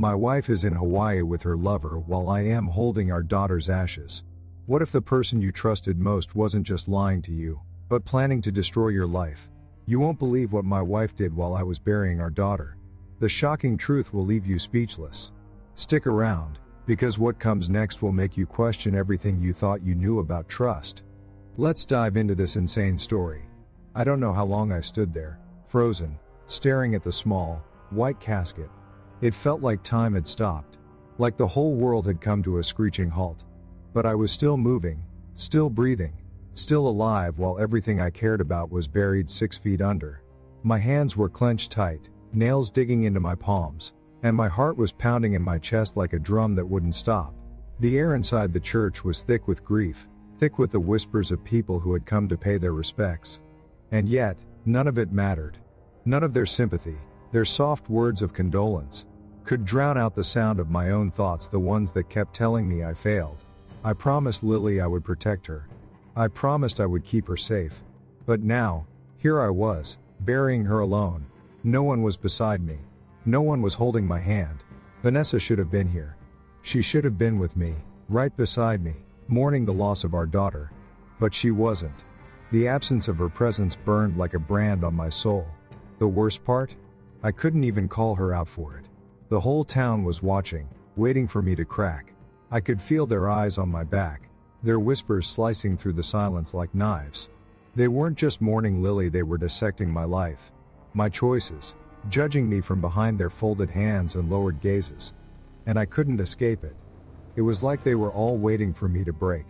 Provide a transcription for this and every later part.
My wife is in Hawaii with her lover while I am holding our daughter's ashes. What if the person you trusted most wasn't just lying to you, but planning to destroy your life? You won't believe what my wife did while I was burying our daughter. The shocking truth will leave you speechless. Stick around, because what comes next will make you question everything you thought you knew about trust. Let's dive into this insane story. I don't know how long I stood there, frozen, staring at the small, white casket. It felt like time had stopped, like the whole world had come to a screeching halt. But I was still moving, still breathing, still alive while everything I cared about was buried 6 feet under. My hands were clenched tight, nails digging into my palms, and my heart was pounding in my chest like a drum that wouldn't stop. The air inside the church was thick with grief, thick with the whispers of people who had come to pay their respects. And yet, none of it mattered. None of their sympathy, their soft words of condolence, could drown out the sound of my own thoughts, the ones that kept telling me I failed. I promised Lily I would protect her. I promised I would keep her safe. But now, here I was, burying her alone. No one was beside me. No one was holding my hand. Vanessa should have been here. She should have been with me, right beside me, mourning the loss of our daughter. But she wasn't. The absence of her presence burned like a brand on my soul. The worst part? I couldn't even call her out for it. The whole town was watching, waiting for me to crack. I could feel their eyes on my back, their whispers slicing through the silence like knives. They weren't just mourning Lily, they were dissecting my life, my choices, judging me from behind their folded hands and lowered gazes. And I couldn't escape it. It was like they were all waiting for me to break,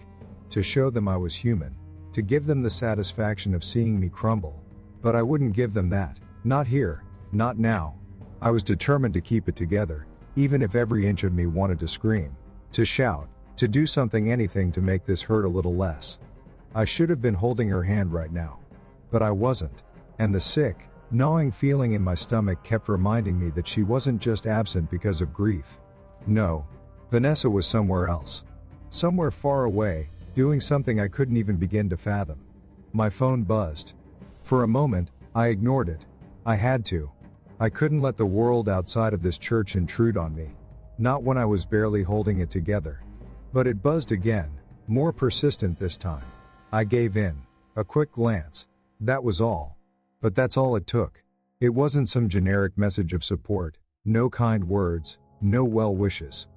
to show them I was human, to give them the satisfaction of seeing me crumble. But I wouldn't give them that, not here, not now. I was determined to keep it together, even if every inch of me wanted to scream, to shout, to do something, anything to make this hurt a little less. I should have been holding her hand right now. But I wasn't. And the sick, gnawing feeling in my stomach kept reminding me that she wasn't just absent because of grief. No, Vanessa was somewhere else. Somewhere far away, doing something I couldn't even begin to fathom. My phone buzzed. For a moment, I ignored it. I had to. I couldn't let the world outside of this church intrude on me. Not when I was barely holding it together. But it buzzed again, more persistent this time. I gave in. A quick glance. That was all. But that's all it took. It wasn't some generic message of support, no kind words, no well wishes.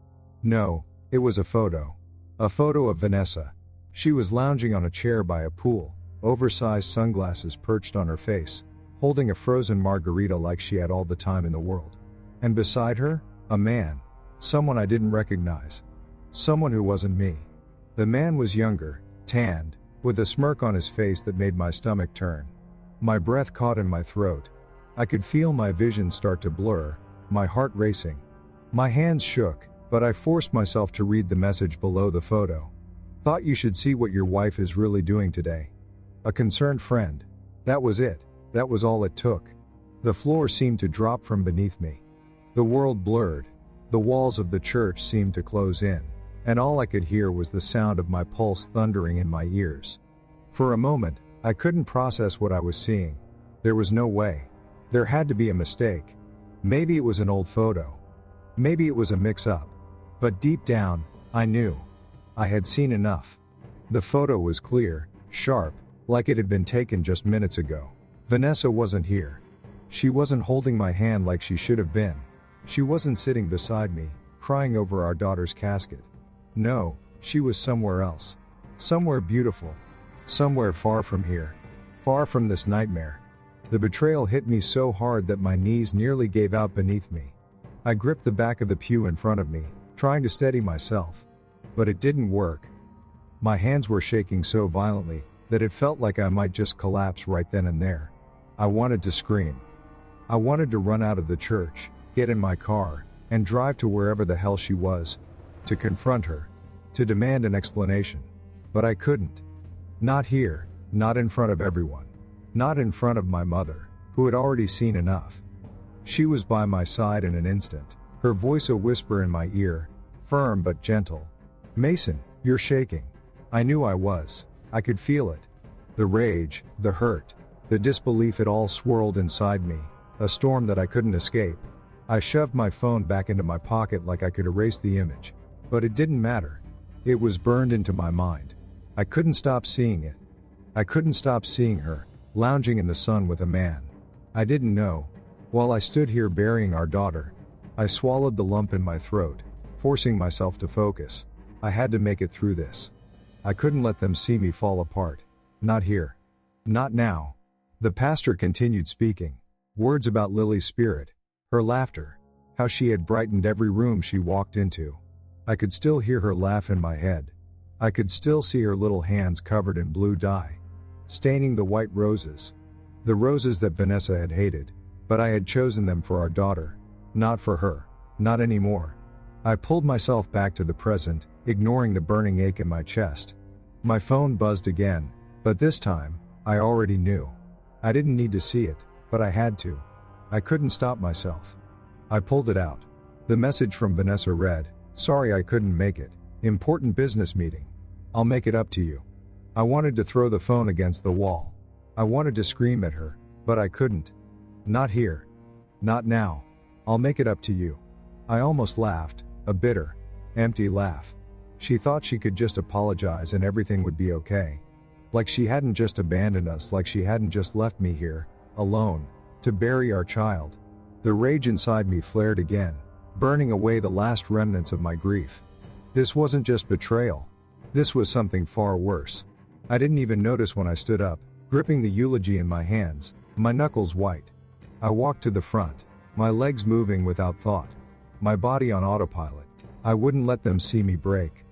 No, it was a photo. A photo of Vanessa. She was lounging on a chair by a pool, oversized sunglasses perched on her face, holding a frozen margarita like she had all the time in the world. And beside her, a man. Someone I didn't recognize. Someone who wasn't me. The man was younger, tanned, with a smirk on his face that made my stomach turn. My breath caught in my throat. I could feel my vision start to blur, my heart racing. My hands shook, but I forced myself to read the message below the photo. Thought you should see what your wife is really doing today. A concerned friend. That was it. That was all it took. The floor seemed to drop from beneath me. The world blurred. The walls of the church seemed to close in, and all I could hear was the sound of my pulse thundering in my ears. For a moment, I couldn't process what I was seeing. There was no way. There had to be a mistake. Maybe it was an old photo. Maybe it was a mix-up. But deep down, I knew. I had seen enough. The photo was clear, sharp, like it had been taken just minutes ago. Vanessa wasn't here. She wasn't holding my hand like she should have been. She wasn't sitting beside me, crying over our daughter's casket. No, she was somewhere else. Somewhere beautiful. Somewhere far from here. Far from this nightmare. The betrayal hit me so hard that my knees nearly gave out beneath me. I gripped the back of the pew in front of me, trying to steady myself. But it didn't work. My hands were shaking so violently that it felt like I might just collapse right then and there. I wanted to scream. I wanted to run out of the church, get in my car, and drive to wherever the hell she was, to confront her, to demand an explanation. But I couldn't. Not here, not in front of everyone. Not in front of my mother, who had already seen enough. She was by my side in an instant, her voice a whisper in my ear, firm but gentle. "Mason, you're shaking." I knew I was. I could feel it. The rage, the hurt, the disbelief, it all swirled inside me, a storm that I couldn't escape. I shoved my phone back into my pocket like I could erase the image. But it didn't matter. It was burned into my mind. I couldn't stop seeing it. I couldn't stop seeing her, lounging in the sun with a man I didn't know. While I stood here burying our daughter, I swallowed the lump in my throat, forcing myself to focus. I had to make it through this. I couldn't let them see me fall apart. Not here. Not now. The pastor continued speaking. Words about Lily's spirit, her laughter, how she had brightened every room she walked into. I could still hear her laugh in my head. I could still see her little hands covered in blue dye, staining the white roses. The roses that Vanessa had hated, but I had chosen them for our daughter. Not for her. Not anymore. I pulled myself back to the present, ignoring the burning ache in my chest. My phone buzzed again, but this time, I already knew. I didn't need to see it, but I had to. I couldn't stop myself. I pulled it out. The message from Vanessa read, "Sorry I couldn't make it. Important business meeting. I'll make it up to you." I wanted to throw the phone against the wall. I wanted to scream at her, but I couldn't. Not here. Not now. I'll make it up to you. I almost laughed, a bitter, empty laugh. She thought she could just apologize and everything would be okay. Like she hadn't just abandoned us, like she hadn't just left me here, alone, to bury our child. The rage inside me flared again, burning away the last remnants of my grief. This wasn't just betrayal. This was something far worse. I didn't even notice when I stood up, gripping the eulogy in my hands, my knuckles white. I walked to the front, my legs moving without thought, my body on autopilot. I wouldn't let them see me break.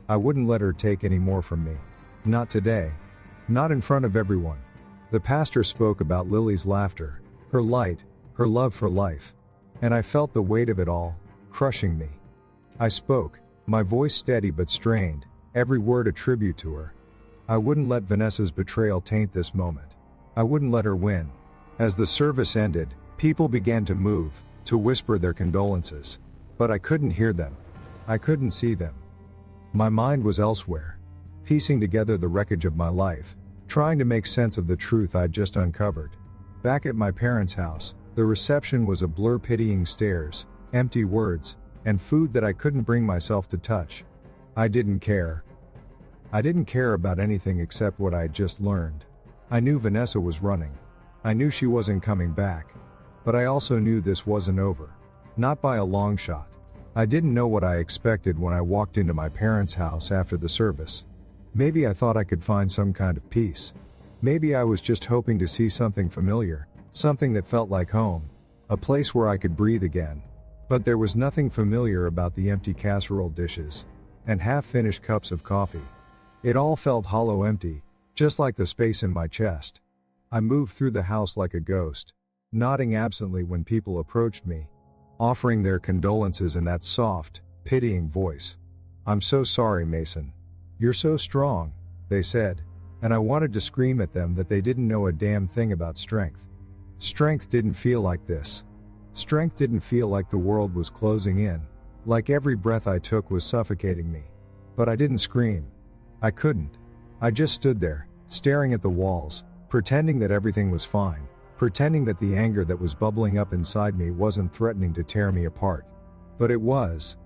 I wouldn't let her take any more from me. Not today. Not in front of everyone. The pastor spoke about Lily's laughter, her light, her love for life. And I felt the weight of it all, crushing me. I spoke, my voice steady but strained, every word a tribute to her. I wouldn't let Vanessa's betrayal taint this moment. I wouldn't let her win. As the service ended, people began to move, to whisper their condolences. But I couldn't hear them. I couldn't see them. My mind was elsewhere, piecing together the wreckage of my life, trying to make sense of the truth I'd just uncovered. Back at my parents' house, the reception was a blur, pitying stares, empty words, and food that I couldn't bring myself to touch. I didn't care. I didn't care about anything except what I had just learned. I knew Vanessa was running. I knew she wasn't coming back. But I also knew this wasn't over. Not by a long shot. I didn't know what I expected when I walked into my parents' house after the service. Maybe I thought I could find some kind of peace. Maybe I was just hoping to see something familiar, something that felt like home, a place where I could breathe again. But there was nothing familiar about the empty casserole dishes and half-finished cups of coffee. It all felt hollow, empty, just like the space in my chest. I moved through the house like a ghost, nodding absently when people approached me, offering their condolences in that soft, pitying voice. "I'm so sorry, Mason. You're so strong," they said, and I wanted to scream at them that they didn't know a damn thing about strength. Strength didn't feel like this. Strength didn't feel like the world was closing in, like every breath I took was suffocating me. But I didn't scream. I couldn't. I just stood there, staring at the walls, pretending that everything was fine, pretending that the anger that was bubbling up inside me wasn't threatening to tear me apart. But it was.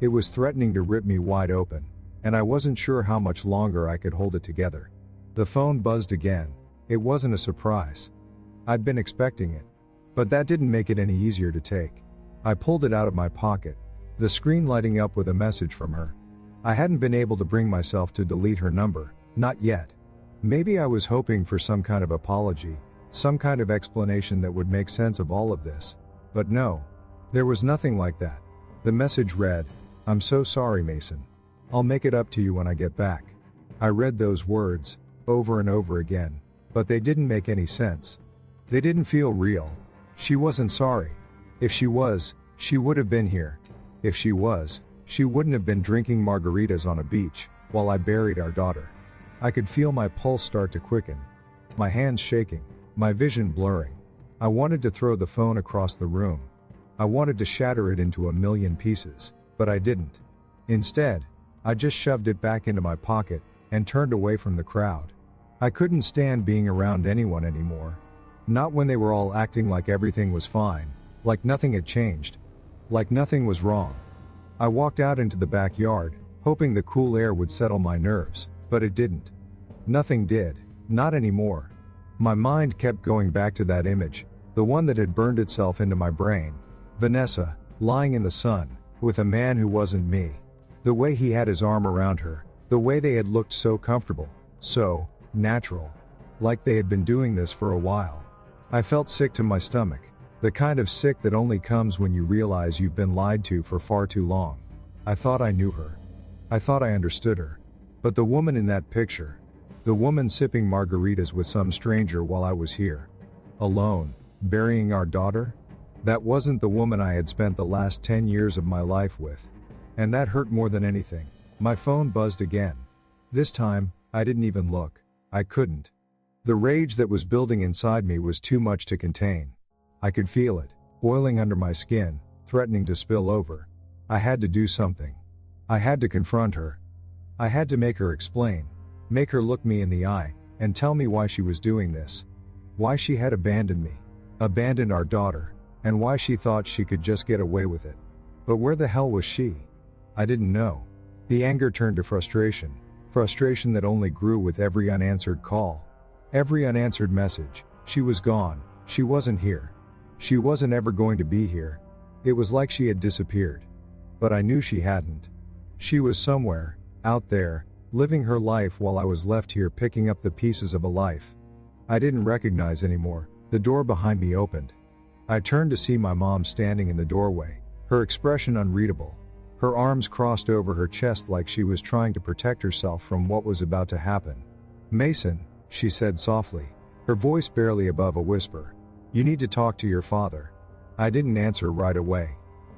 It was threatening to rip me wide open, and I wasn't sure how much longer I could hold it together. The phone buzzed again. It wasn't a surprise. I'd been expecting it. But that didn't make it any easier to take. I pulled it out of my pocket, the screen lighting up with a message from her. I hadn't been able to bring myself to delete her number, not yet. Maybe I was hoping for some kind of apology, some kind of explanation that would make sense of all of this. But no, there was nothing like that. The message read, "I'm so sorry, Mason. I'll make it up to you when I get back." I read those words, over and over again, but they didn't make any sense. They didn't feel real. She wasn't sorry. If she was, she would have been here. If she was, she wouldn't have been drinking margaritas on a beach, while I buried our daughter. I could feel my pulse start to quicken, my hands shaking, my vision blurring. I wanted to throw the phone across the room. I wanted to shatter it into a million pieces, but I didn't. Instead, I just shoved it back into my pocket and turned away from the crowd. I couldn't stand being around anyone anymore. Not when they were all acting like everything was fine, Like nothing had changed. Like nothing was wrong. I walked out into the backyard, hoping the cool air would settle my nerves, but it didn't. Nothing did. Not anymore. My mind kept going back to that image, the one that had burned itself into my brain. Vanessa, lying in the sun, with a man who wasn't me. The way he had his arm around her, the way they had looked so comfortable, so natural. Like they had been doing this for a while. I felt sick to my stomach, the kind of sick that only comes when you realize you've been lied to for far too long. I thought I knew her. I thought I understood her. But the woman in that picture, the woman sipping margaritas with some stranger while I was here, alone, burying our daughter, that wasn't the woman I had spent the last 10 years of my life with. And that hurt more than anything. My phone buzzed again. This time, I didn't even look. I couldn't. The rage that was building inside me was too much to contain. I could feel it, boiling under my skin, threatening to spill over. I had to do something. I had to confront her. I had to make her explain. Make her look me in the eye, and tell me why she was doing this. Why she had abandoned me. Abandoned our daughter. And why she thought she could just get away with it. But where the hell was she? I didn't know. The anger turned to frustration. Frustration that only grew with every unanswered call. Every unanswered message. She was gone. She wasn't here. She wasn't ever going to be here. It was like she had disappeared. But I knew she hadn't. She was somewhere, out there, living her life while I was left here picking up the pieces of a life I didn't recognize anymore. The door behind me opened. I turned to see my mom standing in the doorway, her expression unreadable. Her arms crossed over her chest like she was trying to protect herself from what was about to happen. "Mason," she said softly, her voice barely above a whisper. "You need to talk to your father." I didn't answer right away.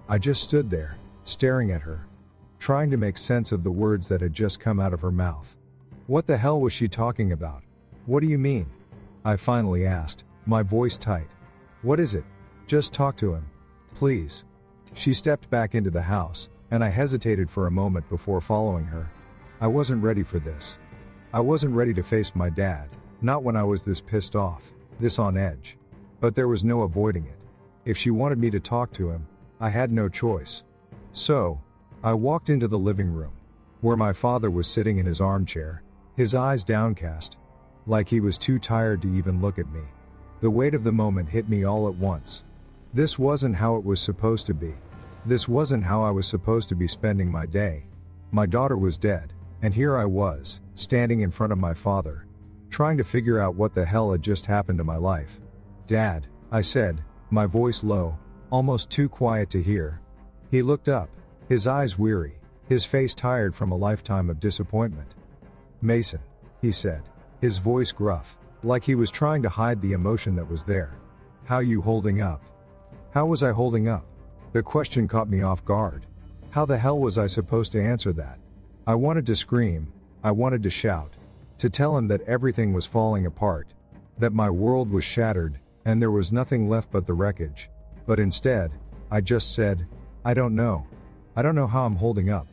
I just stood there, staring at her, trying to make sense of the words that had just come out of her mouth. What the hell was she talking about? "What do you mean?" I finally asked, my voice tight. "What is it? Just talk to him. Please." She stepped back into the house, and I hesitated for a moment before following her. I wasn't ready for this. I wasn't ready to face my dad, not when I was this pissed off, this on edge. But there was no avoiding it. If she wanted me to talk to him, I had no choice. So, I walked into the living room, where my father was sitting in his armchair, his eyes downcast, like he was too tired to even look at me. The weight of the moment hit me all at once. This wasn't how it was supposed to be. This wasn't how I was supposed to be spending my day. My daughter was dead, and here I was, standing in front of my father, trying to figure out what the hell had just happened to my life. "Dad," I said, my voice low, almost too quiet to hear. He looked up, his eyes weary, his face tired from a lifetime of disappointment. "Mason," he said, his voice gruff, like he was trying to hide the emotion that was there. "How you holding up?" How was I holding up? The question caught me off guard. How the hell was I supposed to answer that? I wanted to scream, I wanted to shout, to tell him that everything was falling apart, that my world was shattered, and there was nothing left but the wreckage. But instead, I just said, "I don't know. I don't know how I'm holding up.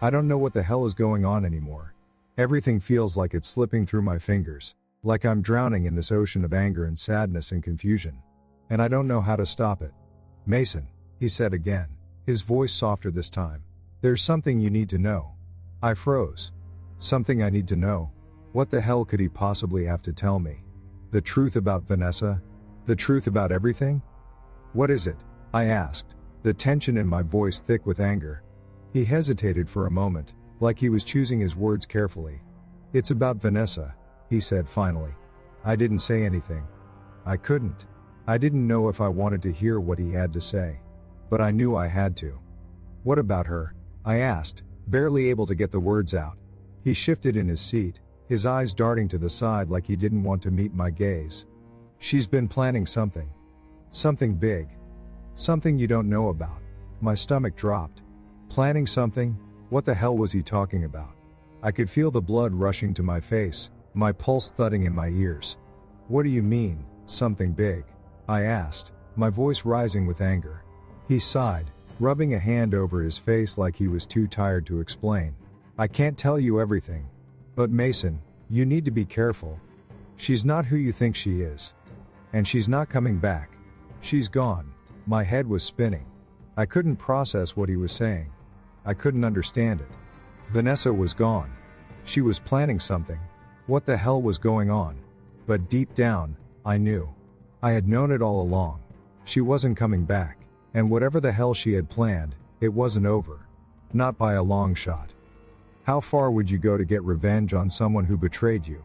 I don't know what the hell is going on anymore. Everything feels like it's slipping through my fingers, like I'm drowning in this ocean of anger and sadness and confusion. And I don't know how to stop it." "Mason," he said again, his voice softer this time. "There's something you need to know." I froze. Something I need to know? What the hell could he possibly have to tell me? The truth about Vanessa? The truth about everything? "What is it?" I asked, the tension in my voice thick with anger. He hesitated for a moment, like he was choosing his words carefully. "It's about Vanessa," he said finally. I didn't say anything. I couldn't. I didn't know if I wanted to hear what he had to say. But I knew I had to. "What about her?" I asked, barely able to get the words out. He shifted in his seat, his eyes darting to the side like he didn't want to meet my gaze. "She's been planning something. Something big. Something you don't know about." My stomach dropped. Planning something? What the hell was he talking about? I could feel the blood rushing to my face, my pulse thudding in my ears. "What do you mean, something big?" I asked, my voice rising with anger. He sighed, rubbing a hand over his face like he was too tired to explain. "I can't tell you everything. But Mason, you need to be careful. She's not who you think she is. And she's not coming back. She's gone. My head was spinning. I couldn't process what he was saying. I couldn't understand it. Vanessa was gone. She was planning something. What the hell was going on? But deep down, I knew. I had known it all along. She wasn't coming back, and whatever the hell she had planned, it wasn't over. Not by a long shot. How far would you go to get revenge on someone who betrayed you?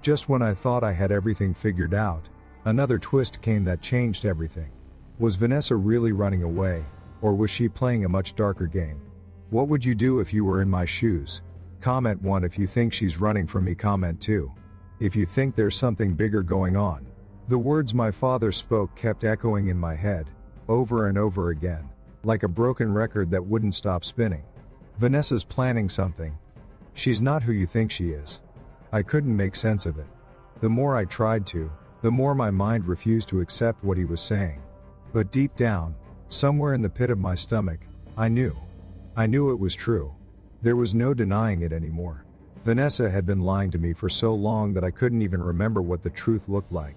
Just when I thought I had everything figured out, another twist came that changed everything. Was Vanessa really running away, or was she playing a much darker game? What would you do if you were in my shoes? Comment 1 if you think she's running from me. Comment 2 if you think there's something bigger going on. The words my father spoke kept echoing in my head, over and over again, like a broken record that wouldn't stop spinning. Vanessa's planning something. She's not who you think she is. I couldn't make sense of it. The more I tried to, the more my mind refused to accept what he was saying. But deep down, somewhere in the pit of my stomach, I knew. I knew it was true. There was no denying it anymore. Vanessa had been lying to me for so long that I couldn't even remember what the truth looked like.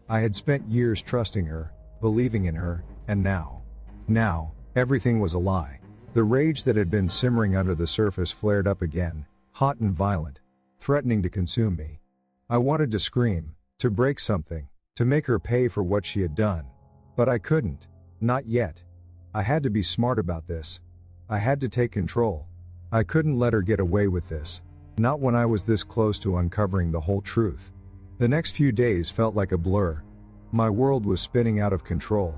I had spent years trusting her, believing in her, and now, everything was a lie. The rage that had been simmering under the surface flared up again, hot and violent, threatening to consume me. I wanted to scream, to break something, to make her pay for what she had done. But I couldn't. Not yet. I had to be smart about this. I had to take control. I couldn't let her get away with this. Not when I was this close to uncovering the whole truth. The next few days felt like a blur. My world was spinning out of control.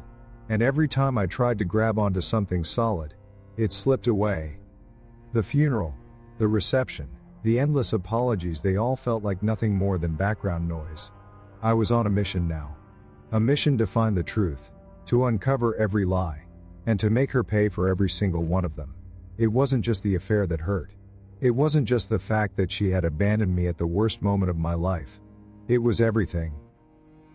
And every time I tried to grab onto something solid, it slipped away. The funeral, the reception, the endless apologies, they all felt like nothing more than background noise. I was on a mission now. A mission to find the truth, to uncover every lie, and to make her pay for every single one of them. It wasn't just the affair that hurt. It wasn't just the fact that she had abandoned me at the worst moment of my life. It was everything.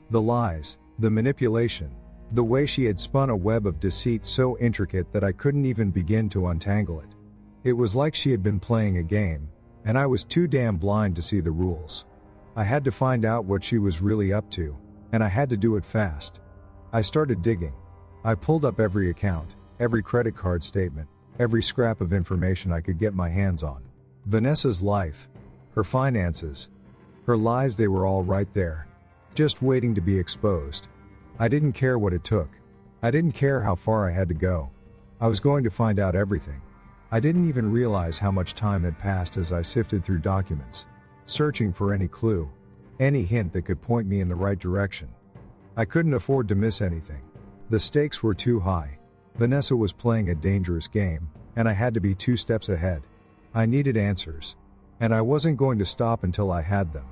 The lies, the manipulation, the way she had spun a web of deceit so intricate that I couldn't even begin to untangle it. It was like she had been playing a game, and I was too damn blind to see the rules. I had to find out what she was really up to, and I had to do it fast. I started digging. I pulled up every account, every credit card statement, every scrap of information I could get my hands on. Vanessa's life, her finances, her lies, they were all right there, just waiting to be exposed. I didn't care what it took. I didn't care how far I had to go. I was going to find out everything. I didn't even realize how much time had passed as I sifted through documents, searching for any clue, any hint that could point me in the right direction. I couldn't afford to miss anything. The stakes were too high. Vanessa was playing a dangerous game, and I had to be 2 steps ahead. I needed answers, and I wasn't going to stop until I had them.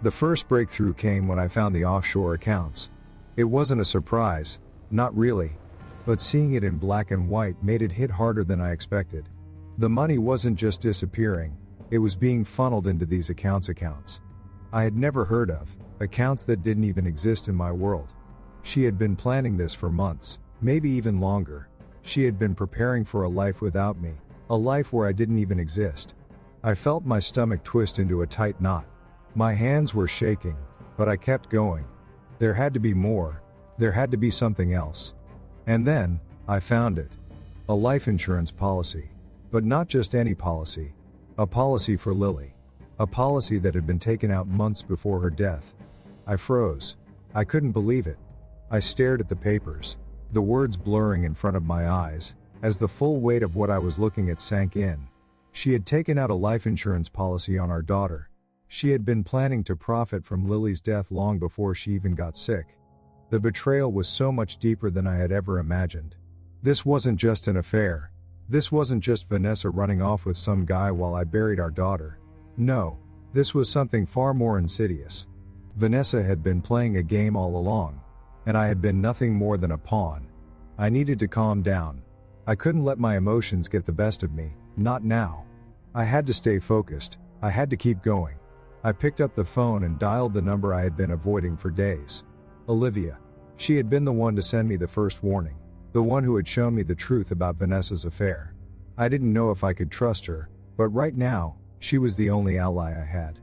The first breakthrough came when I found the offshore accounts. It wasn't a surprise, not really, but seeing it in black and white made it hit harder than I expected. The money wasn't just disappearing, it was being funneled into these accounts I had never heard of, accounts that didn't even exist in my world. She had been planning this for months, maybe even longer. She had been preparing for a life without me, a life where I didn't even exist. I felt my stomach twist into a tight knot. My hands were shaking, but I kept going. There had to be more. There had to be something else. And then, I found it. A life insurance policy. But not just any policy. A policy for Lily. A policy that had been taken out months before her death. I froze. I couldn't believe it. I stared at the papers, the words blurring in front of my eyes, as the full weight of what I was looking at sank in. She had taken out a life insurance policy on our daughter. She had been planning to profit from Lily's death long before she even got sick. The betrayal was so much deeper than I had ever imagined. This wasn't just an affair. This wasn't just Vanessa running off with some guy while I buried our daughter. No, this was something far more insidious. Vanessa had been playing a game all along, and I had been nothing more than a pawn. I needed to calm down. I couldn't let my emotions get the best of me, not now. I had to stay focused. I had to keep going. I picked up the phone and dialed the number I had been avoiding for days. Olivia. She had been the one to send me the first warning, the one who had shown me the truth about Vanessa's affair. I didn't know if I could trust her, but right now, she was the only ally I had.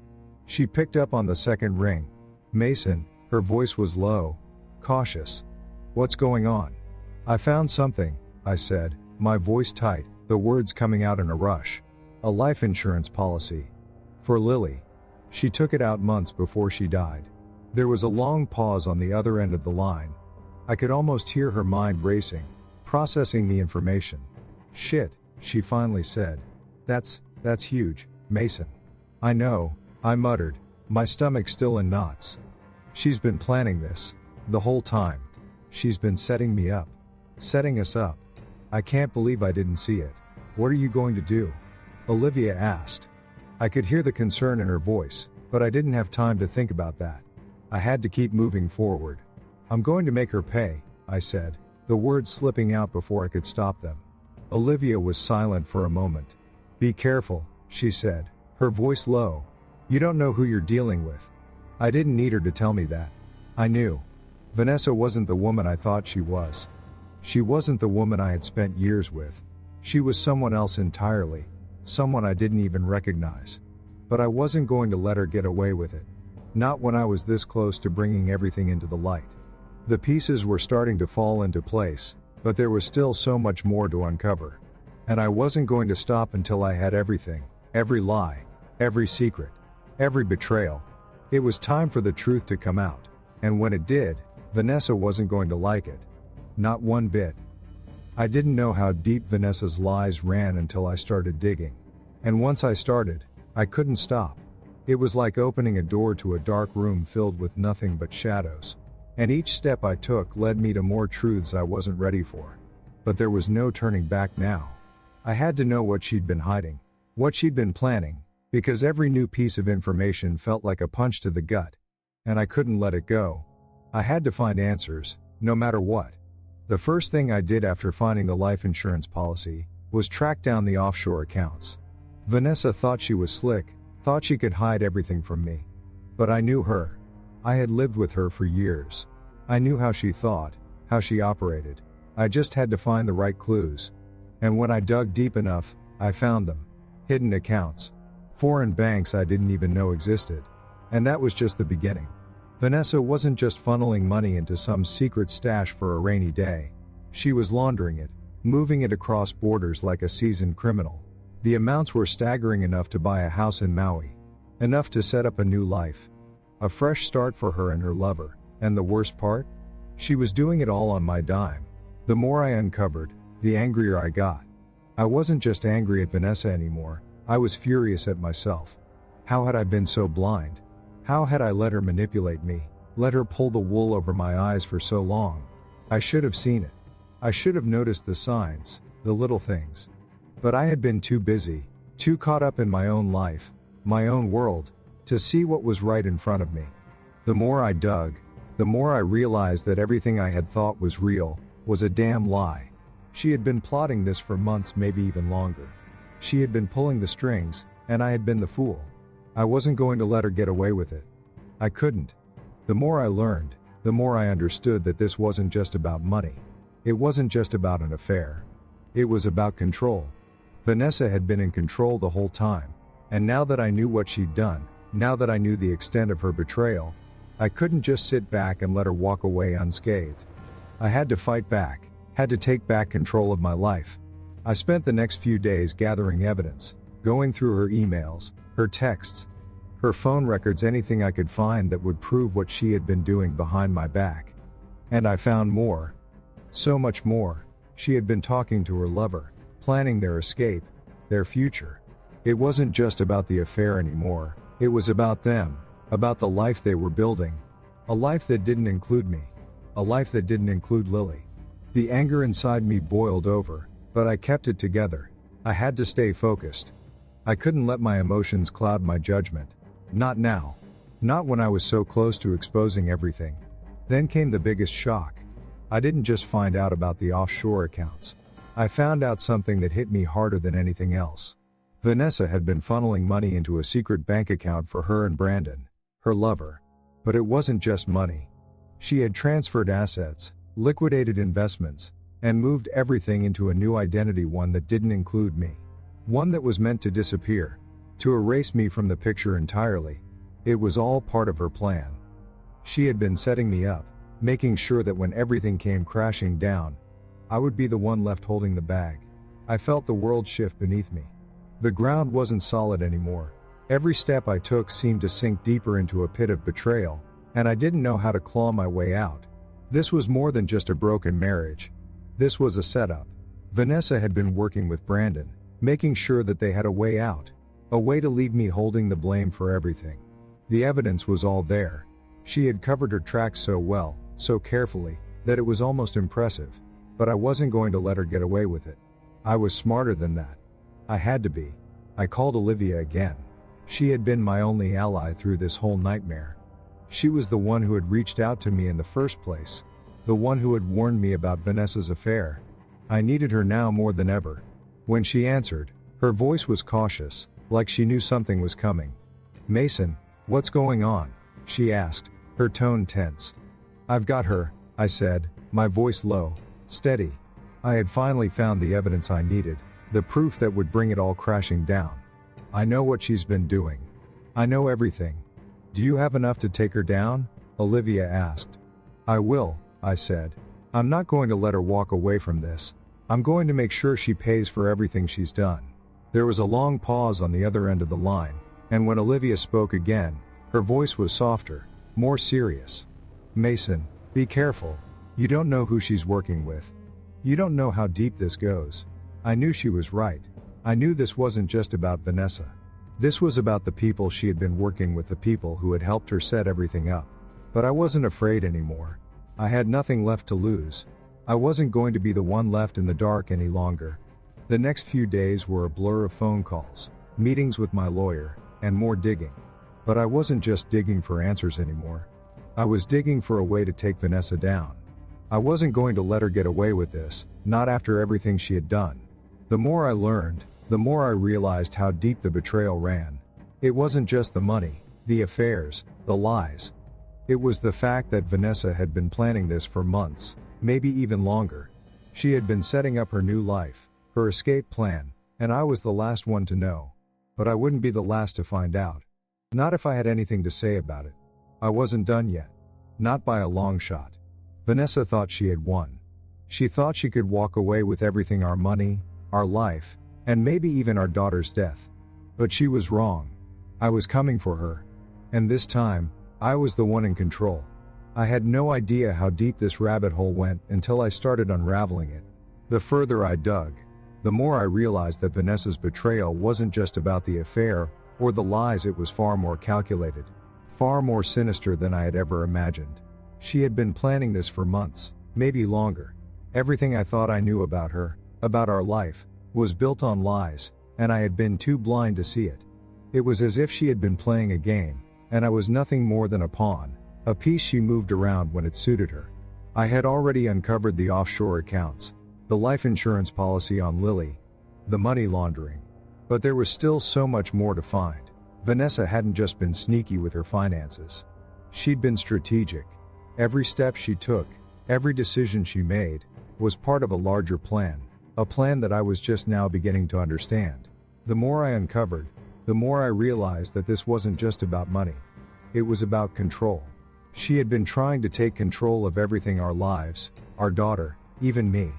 She picked up on the second ring. Mason, her voice was low, cautious. What's going on? I found something, I said, my voice tight, the words coming out in a rush. A life insurance policy. For Lily. She took it out months before she died. There was a long pause on the other end of the line. I could almost hear her mind racing, processing the information. Shit, she finally said. That's huge, Mason. I know, I muttered, my stomach still in knots. She's been planning this, the whole time. She's been setting me up. Setting us up. I can't believe I didn't see it. What are you going to do? Olivia asked. I could hear the concern in her voice, but I didn't have time to think about that. I had to keep moving forward. I'm going to make her pay, I said, the words slipping out before I could stop them. Olivia was silent for a moment. Be careful, she said, her voice low. You don't know who you're dealing with. I didn't need her to tell me that. I knew. Vanessa wasn't the woman I thought she was. She wasn't the woman I had spent years with. She was someone else entirely, someone I didn't even recognize. But I wasn't going to let her get away with it. Not when I was this close to bringing everything into the light. The pieces were starting to fall into place, but there was still so much more to uncover. And I wasn't going to stop until I had everything, every lie, every secret, every betrayal. It was time for the truth to come out, and when it did, Vanessa wasn't going to like it. Not one bit. I didn't know how deep Vanessa's lies ran until I started digging. And once I started, I couldn't stop. It was like opening a door to a dark room filled with nothing but shadows. And each step I took led me to more truths I wasn't ready for. But there was no turning back now. I had to know what she'd been hiding, what she'd been planning, because every new piece of information felt like a punch to the gut. And I couldn't let it go. I had to find answers, no matter what. The first thing I did after finding the life insurance policy was track down the offshore accounts. Vanessa thought she was slick, thought she could hide everything from me. But I knew her. I had lived with her for years. I knew how she thought, how she operated. I just had to find the right clues. And when I dug deep enough, I found them. Hidden accounts. Foreign banks I didn't even know existed. And that was just the beginning. Vanessa wasn't just funneling money into some secret stash for a rainy day. She was laundering it, moving it across borders like a seasoned criminal. The amounts were staggering enough to buy a house in Maui. Enough to set up a new life. A fresh start for her and her lover. And the worst part? She was doing it all on my dime. The more I uncovered, the angrier I got. I wasn't just angry at Vanessa anymore, I was furious at myself. How had I been so blind? How had I let her manipulate me, let her pull the wool over my eyes for so long? I should have seen it. I should have noticed the signs, the little things. But I had been too busy, too caught up in my own life, my own world, to see what was right in front of me. The more I dug, the more I realized that everything I had thought was real, was a damn lie. She had been plotting this for months, maybe even longer. She had been pulling the strings, and I had been the fool. I wasn't going to let her get away with it. I couldn't. The more I learned, the more I understood that this wasn't just about money. It wasn't just about an affair. It was about control. Vanessa had been in control the whole time, and now that I knew what she'd done, now that I knew the extent of her betrayal, I couldn't just sit back and let her walk away unscathed. I had to fight back, had to take back control of my life. I spent the next few days gathering evidence, going through her emails, her texts, her phone records, anything I could find that would prove what she had been doing behind my back. And I found more. So much more. She had been talking to her lover, planning their escape, their future. It wasn't just about the affair anymore, it was about them, about the life they were building. A life that didn't include me. A life that didn't include Lily. The anger inside me boiled over, but I kept it together. I had to stay focused. I couldn't let my emotions cloud my judgment. Not now. Not when I was so close to exposing everything. Then came the biggest shock. I didn't just find out about the offshore accounts. I found out something that hit me harder than anything else. Vanessa had been funneling money into a secret bank account for her and Brandon, her lover. But it wasn't just money. She had transferred assets, liquidated investments, and moved everything into a new identity, one that didn't include me. One that was meant to disappear, to erase me from the picture entirely. It was all part of her plan. She had been setting me up, making sure that when everything came crashing down, I would be the one left holding the bag. I felt the world shift beneath me. The ground wasn't solid anymore. Every step I took seemed to sink deeper into a pit of betrayal, and I didn't know how to claw my way out. This was more than just a broken marriage. This was a setup. Vanessa had been working with Brandon, making sure that they had a way out. A way to leave me holding the blame for everything. The evidence was all there. She had covered her tracks so well, so carefully, that it was almost impressive. But I wasn't going to let her get away with it. I was smarter than that. I had to be. I called Olivia again. She had been my only ally through this whole nightmare. She was the one who had reached out to me in the first place. The one who had warned me about Vanessa's affair. I needed her now more than ever. When she answered, her voice was cautious, like she knew something was coming. "Mason, what's going on?" she asked, her tone tense. "I've got her," I said, my voice low, steady. I had finally found the evidence I needed, the proof that would bring it all crashing down. "I know what she's been doing. I know everything." "Do you have enough to take her down?" Olivia asked. "I will," I said. "I'm not going to let her walk away from this. I'm going to make sure she pays for everything she's done." There was a long pause on the other end of the line, and when Olivia spoke again, her voice was softer, more serious. "Mason, be careful. You don't know who she's working with. You don't know how deep this goes." I knew she was right. I knew this wasn't just about Vanessa. This was about the people she had been working with, the people who had helped her set everything up. But I wasn't afraid anymore. I had nothing left to lose. I wasn't going to be the one left in the dark any longer. The next few days were a blur of phone calls, meetings with my lawyer, and more digging. But I wasn't just digging for answers anymore. I was digging for a way to take Vanessa down. I wasn't going to let her get away with this, not after everything she had done. The more I learned, the more I realized how deep the betrayal ran. It wasn't just the money, the affairs, the lies. It was the fact that Vanessa had been planning this for months, maybe even longer. She had been setting up her new life, her escape plan, and I was the last one to know. But I wouldn't be the last to find out. Not if I had anything to say about it. I wasn't done yet. Not by a long shot. Vanessa thought she had won. She thought she could walk away with everything, our money, our life, and maybe even our daughter's death. But she was wrong. I was coming for her. And this time, I was the one in control. I had no idea how deep this rabbit hole went until I started unraveling it. The further I dug, the more I realized that Vanessa's betrayal wasn't just about the affair or the lies. It was far more calculated, far more sinister than I had ever imagined. She had been planning this for months, maybe longer. Everything I thought I knew about her, about our life, was built on lies, and I had been too blind to see it. It was as if she had been playing a game, and I was nothing more than a pawn, a piece she moved around when it suited her. I had already uncovered the offshore accounts, the life insurance policy on Lily, the money laundering. But there was still so much more to find. Vanessa hadn't just been sneaky with her finances. She'd been strategic. Every step she took, every decision she made, was part of a larger plan, a plan that I was just now beginning to understand. The more I uncovered, the more I realized that this wasn't just about money. It was about control. She had been trying to take control of everything, our lives, our daughter, even me.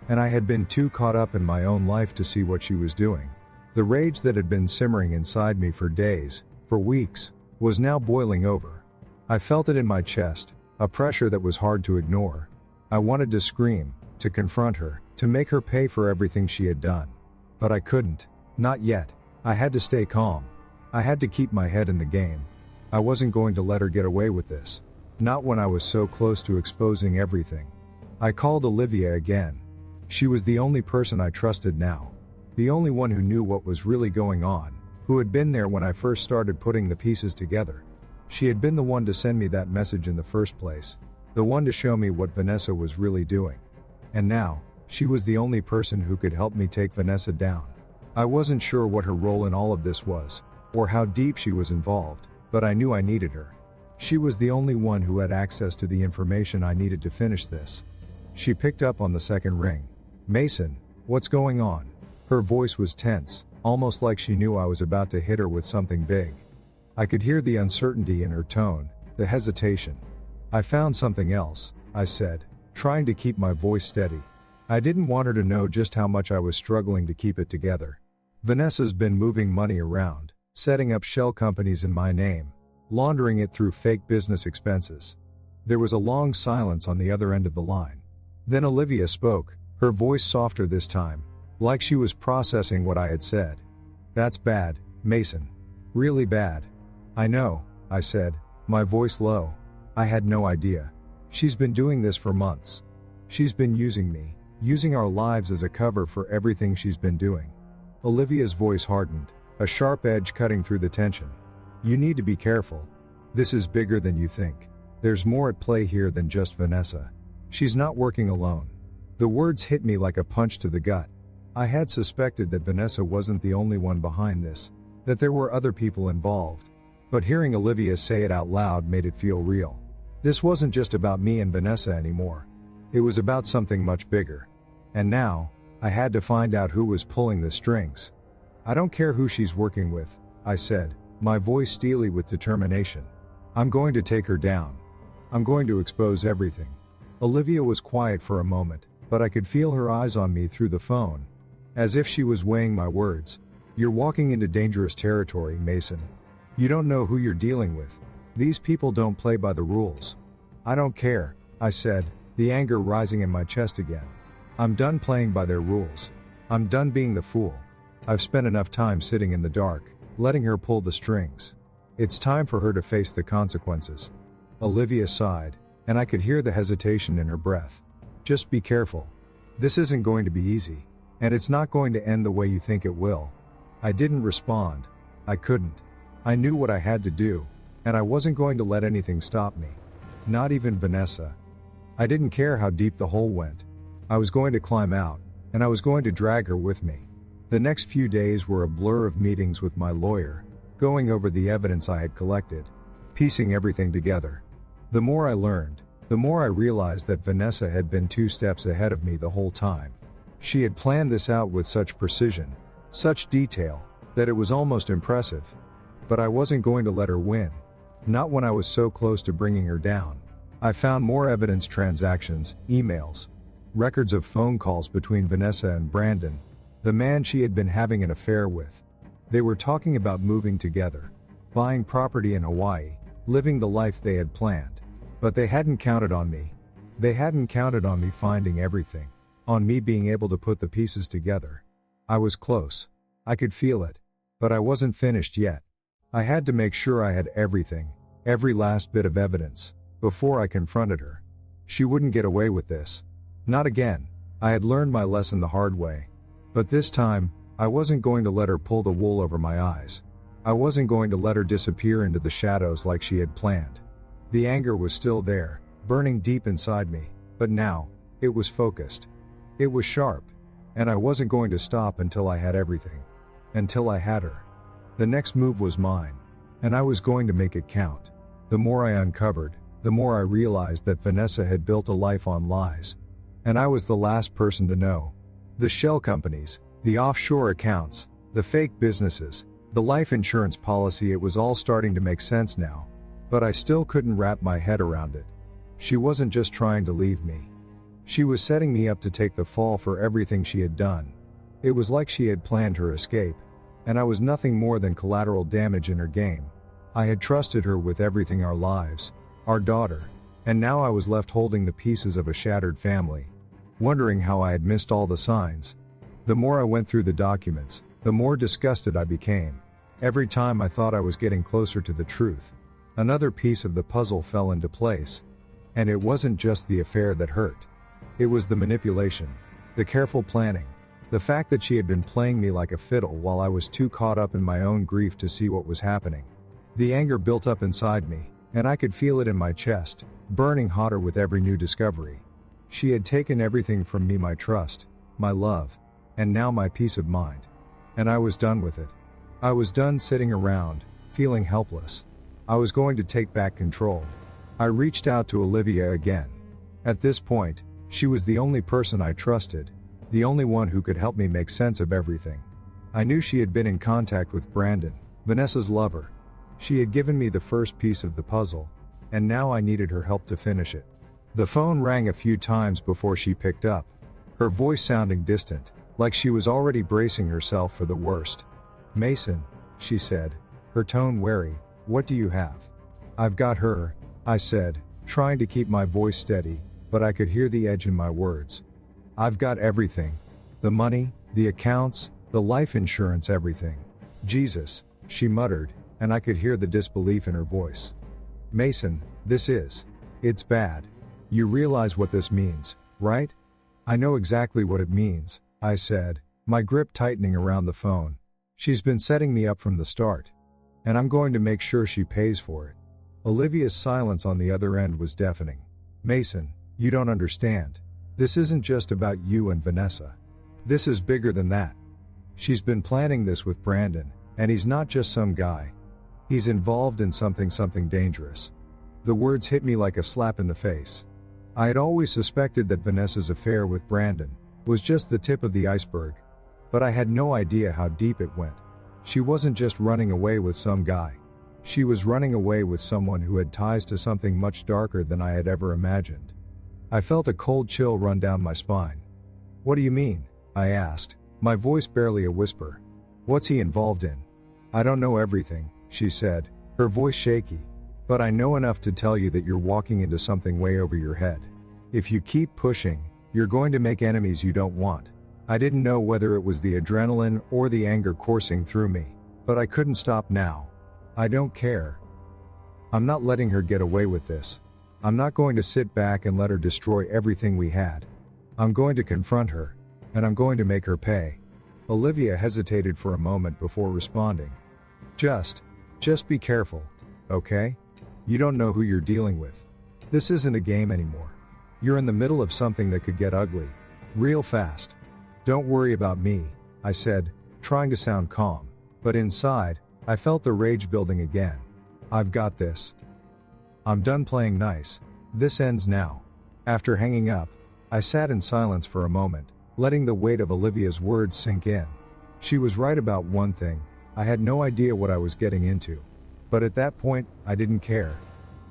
And I had been too caught up in my own life to see what she was doing. The rage that had been simmering inside me for days, for weeks, was now boiling over. I felt it in my chest, a pressure that was hard to ignore. I wanted to scream, to confront her, to make her pay for everything she had done. But I couldn't. Not yet. I had to stay calm. I had to keep my head in the game. I wasn't going to let her get away with this. Not when I was so close to exposing everything. I called Olivia again. She was the only person I trusted now. The only one who knew what was really going on, who had been there when I first started putting the pieces together. She had been the one to send me that message in the first place, the one to show me what Vanessa was really doing. And now, she was the only person who could help me take Vanessa down. I wasn't sure what her role in all of this was, or how deep she was involved, but I knew I needed her. She was the only one who had access to the information I needed to finish this. She picked up on the second ring. "Mason, what's going on?" Her voice was tense, almost like she knew I was about to hit her with something big. I could hear the uncertainty in her tone, the hesitation. "I found something else," I said, trying to keep my voice steady. I didn't want her to know just how much I was struggling to keep it together. Vanessa's been moving money around, setting up shell companies in my name, laundering it through fake business expenses. There was a long silence on the other end of the line. Then Olivia spoke, her voice softer this time, like she was processing what I had said. "That's bad, Mason. Really bad." "I know," I said, my voice low. "I had no idea. She's been doing this for months. She's been using me, using our lives as a cover for everything she's been doing." Olivia's voice hardened, a sharp edge cutting through the tension. "You need to be careful. This is bigger than you think. There's more at play here than just Vanessa. She's not working alone." The words hit me like a punch to the gut. I had suspected that Vanessa wasn't the only one behind this, that there were other people involved. But hearing Olivia say it out loud made it feel real. This wasn't just about me and Vanessa anymore. It was about something much bigger. And now, I had to find out who was pulling the strings. "I don't care who she's working with," I said, my voice steely with determination. "I'm going to take her down. I'm going to expose everything." Olivia was quiet for a moment, but I could feel her eyes on me through the phone, as if she was weighing my words. "You're walking into dangerous territory, Mason. You don't know who you're dealing with. These people don't play by the rules." "I don't care," I said, the anger rising in my chest again. "I'm done playing by their rules. I'm done being the fool. I've spent enough time sitting in the dark, letting her pull the strings. It's time for her to face the consequences." Olivia sighed, and I could hear the hesitation in her breath. "Just be careful. This isn't going to be easy, and it's not going to end the way you think it will." I didn't respond. I couldn't. I knew what I had to do, and I wasn't going to let anything stop me. Not even Vanessa. I didn't care how deep the hole went. I was going to climb out, and I was going to drag her with me. The next few days were a blur of meetings with my lawyer, going over the evidence I had collected, piecing everything together. The more I learned, the more I realized that Vanessa had been 2 steps ahead of me the whole time. She had planned this out with such precision, such detail, that it was almost impressive. But I wasn't going to let her win. Not when I was so close to bringing her down. I found more evidence: transactions, emails, records of phone calls between Vanessa and Brandon, the man she had been having an affair with. They were talking about moving together, buying property in Hawaii, living the life they had planned. But they hadn't counted on me. They hadn't counted on me finding everything, on me being able to put the pieces together. I was close. I could feel it. But I wasn't finished yet. I had to make sure I had everything, every last bit of evidence, before I confronted her. She wouldn't get away with this. Not again. I had learned my lesson the hard way. But this time, I wasn't going to let her pull the wool over my eyes. I wasn't going to let her disappear into the shadows like she had planned. The anger was still there, burning deep inside me, but now, it was focused. It was sharp. And I wasn't going to stop until I had everything. Until I had her. The next move was mine, and I was going to make it count. The more I uncovered, the more I realized that Vanessa had built a life on lies. And I was the last person to know. The shell companies, the offshore accounts, the fake businesses, the life insurance policy, it was all starting to make sense now. But I still couldn't wrap my head around it. She wasn't just trying to leave me. She was setting me up to take the fall for everything she had done. It was like she had planned her escape, and I was nothing more than collateral damage in her game. I had trusted her with everything: our lives, our daughter, and now I was left holding the pieces of a shattered family, wondering how I had missed all the signs. The more I went through the documents, the more disgusted I became. Every time I thought I was getting closer to the truth, another piece of the puzzle fell into place. And it wasn't just the affair that hurt. It was the manipulation, the careful planning, the fact that she had been playing me like a fiddle while I was too caught up in my own grief to see what was happening. The anger built up inside me, and I could feel it in my chest, burning hotter with every new discovery. She had taken everything from me: my trust, my love, and now my peace of mind. And I was done with it. I was done sitting around, feeling helpless. I was going to take back control. I reached out to Olivia again. At this point, she was the only person I trusted, the only one who could help me make sense of everything. I knew she had been in contact with Brandon, Vanessa's lover. She had given me the first piece of the puzzle, and now I needed her help to finish it. The phone rang a few times before she picked up. her voice sounding distant, like she was already bracing herself for the worst. "Mason," she said, her tone wary, "what do you have?" "I've got her," I said, trying to keep my voice steady, but I could hear the edge in my words. "I've got everything. The money, the accounts, the life insurance, everything." "Jesus," she muttered, and I could hear the disbelief in her voice. "Mason, it's bad. You realize what this means, right?" "I know exactly what it means," I said, my grip tightening around the phone. "She's been setting me up from the start. And I'm going to make sure she pays for it." Olivia's silence on the other end was deafening. "Mason, you don't understand. This isn't just about you and Vanessa. This is bigger than that. She's been planning this with Brandon, and he's not just some guy. He's involved in something dangerous." The words hit me like a slap in the face. I had always suspected that Vanessa's affair with Brandon was just the tip of the iceberg, but I had no idea how deep it went. She wasn't just running away with some guy. She was running away with someone who had ties to something much darker than I had ever imagined. I felt a cold chill run down my spine. "What do you mean?" I asked, my voice barely a whisper. "What's he involved in?" "I don't know everything," she said, her voice shaky. "But I know enough to tell you that you're walking into something way over your head. If you keep pushing, you're going to make enemies you don't want." I didn't know whether it was the adrenaline or the anger coursing through me, but I couldn't stop now. "I don't care. I'm not letting her get away with this. I'm not going to sit back and let her destroy everything we had. I'm going to confront her, and I'm going to make her pay." Olivia hesitated for a moment before responding. Just be careful, okay? You don't know who you're dealing with. This isn't a game anymore. You're in the middle of something that could get ugly, real fast." "Don't worry about me," I said, trying to sound calm, but inside, I felt the rage building again. "I've got this. I'm done playing nice. This ends now." After hanging up, I sat in silence for a moment, letting the weight of Olivia's words sink in. She was right about one thing. I had no idea what I was getting into. But at that point, I didn't care.